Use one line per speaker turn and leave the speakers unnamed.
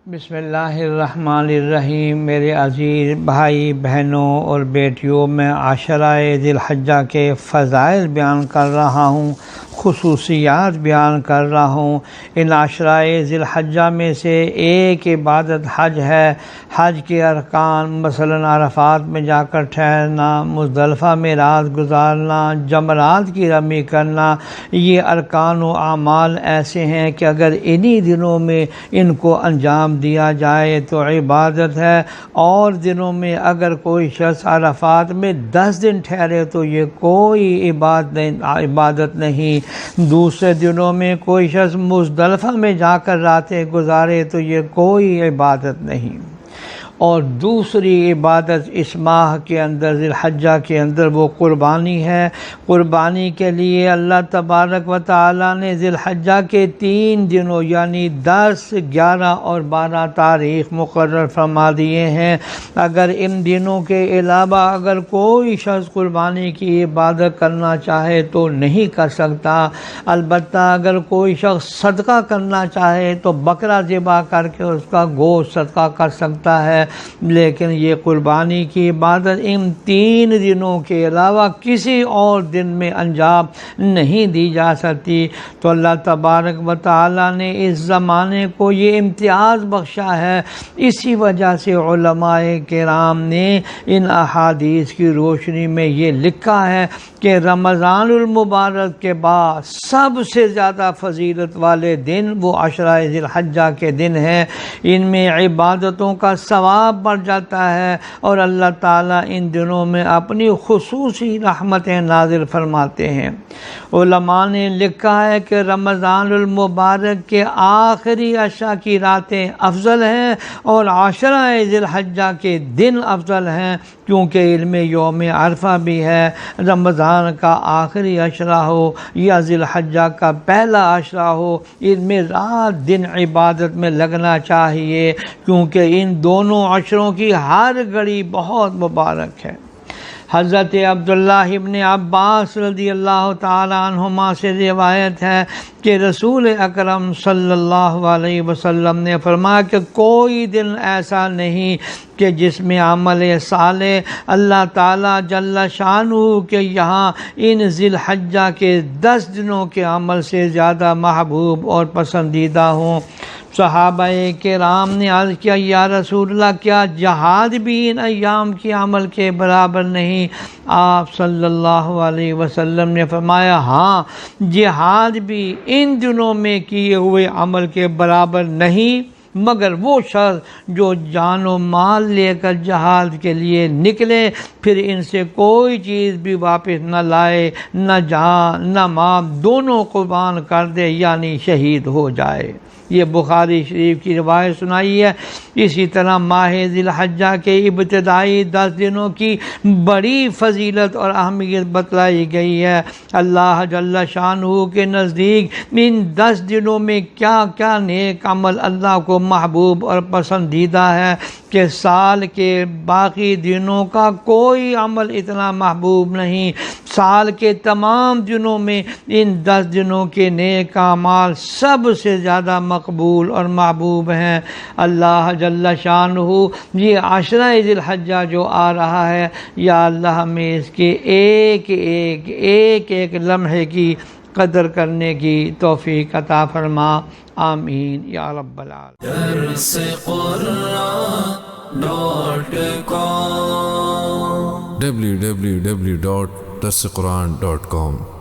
بسم اللہ الرحمن الرحیم۔ میرے عزیز بھائی بہنوں اور بیٹیوں، میں عشرہ ذی الحجہ کے فضائل بیان کر رہا ہوں، خصوصیات بیان کر رہا ہوں۔ ان عشرہ ذی الحجہ میں سے ایک عبادت حج ہے۔ حج کے ارکان مثلاً عرفات میں جا کر ٹھہرنا، مزدلفہ میں رات گزارنا، جمرات کی رمی کرنا، یہ ارکان و اعمال ایسے ہیں کہ اگر انہی دنوں میں ان کو انجام دیا جائے تو عبادت ہے، اور دنوں میں اگر کوئی شخص عرفات میں 10 دن ٹھہرے تو یہ کوئی عبادت نہیں۔ دوسرے دنوں میں کوئی شخص مزدلفہ میں جا کر راتیں گزارے تو یہ کوئی عبادت نہیں۔ اور دوسری عبادت اس ماہ کے اندر ذی الحجہ کے اندر وہ قربانی ہے۔ قربانی کے لیے اللہ تبارک و تعالی نے ذی الحجہ کے 3 دنوں یعنی 10، 11 اور 12 تاریخ مقرر فرما دیے ہیں۔ اگر ان دنوں کے علاوہ اگر کوئی شخص قربانی کی عبادت کرنا چاہے تو نہیں کر سکتا۔ البتہ اگر کوئی شخص صدقہ کرنا چاہے تو بکرا ذبح کر کے اس کا گوشت صدقہ کر سکتا ہے، لیکن یہ قربانی کی عبادت ان 3 دنوں کے علاوہ کسی اور دن میں انجام نہیں دی جا سکتی۔ تو اللہ تبارک و تعالی نے اس زمانے کو یہ امتیاز بخشا ہے۔ اسی وجہ سے علماء کرام نے ان احادیث کی روشنی میں یہ لکھا ہے کہ رمضان المبارک کے بعد سب سے زیادہ فضیلت والے دن وہ عشرہ ذی الحجہ کے دن ہیں۔ ان میں عبادتوں کا ثواب بڑھ جاتا ہے اور اللہ تعالیٰ ان دنوں میں اپنی خصوصی رحمتیں نازل فرماتے ہیں۔ علماء نے لکھا ہے کہ رمضان المبارک کے آخری عشاء کی راتیں افضل ہیں اور عشرہ ذی الحجہ کے دن افضل ہیں، کیونکہ علم یوم عرفہ بھی ہے۔ رمضان کا آخری عشرہ ہو یا ذی الحجہ کا پہلا عشرہ ہو، ان میں رات دن عبادت میں لگنا چاہیے، کیونکہ ان دونوں عشروں کی ہر گھڑی بہت مبارک ہے۔ حضرت عبداللہ ابن عباس رضی اللہ تعالی عنہما سے روایت ہے کہ رسول اکرم صلی اللہ علیہ وسلم نے فرمایا کہ کوئی دن ایسا نہیں کہ جس میں عمل صالح اللہ تعالیٰ جل شانہ کے یہاں ان ذی الحجہ کے 10 دنوں کے عمل سے زیادہ محبوب اور پسندیدہ ہوں۔ صحابہ کرام نے عرض کیا، یا رسول اللہ، کیا جہاد بھی ان ایام کے عمل کے برابر نہیں؟ آپ صلی اللہ علیہ وسلم نے فرمایا، ہاں، جہاد بھی ان دنوں میں کیے ہوئے عمل کے برابر نہیں، مگر وہ شخص جو جان و مال لے کر جہاد کے لیے نکلے، پھر ان سے کوئی چیز بھی واپس نہ لائے، نہ جان نہ مال دونوں قربان کر دے، یعنی شہید ہو جائے۔ یہ بخاری شریف کی روایت سنائی ہے۔ اسی طرح ماہ ذی الحجہ کے ابتدائی 10 دنوں کی بڑی فضیلت اور اہمیت بتلائی گئی ہے۔ اللہ جل شانہ کے نزدیک ان 10 دنوں میں کیا کیا نیک عمل اللہ کو محبوب اور پسندیدہ ہے کہ سال کے باقی دنوں کا کوئی عمل اتنا محبوب نہیں۔ سال کے تمام دنوں میں ان 10 دنوں کے نیک اعمال سب سے زیادہ مقبول اور محبوب ہیں۔ اللہ جل شانہ یہ عشرہ ذی الحجہ جو آ رہا ہے، یا اللہ ہمیں اس کے ایک لمحے کی قدر کرنے کی توفیق عطا فرما، آمین یا رب العالمین۔
www.darsequran.com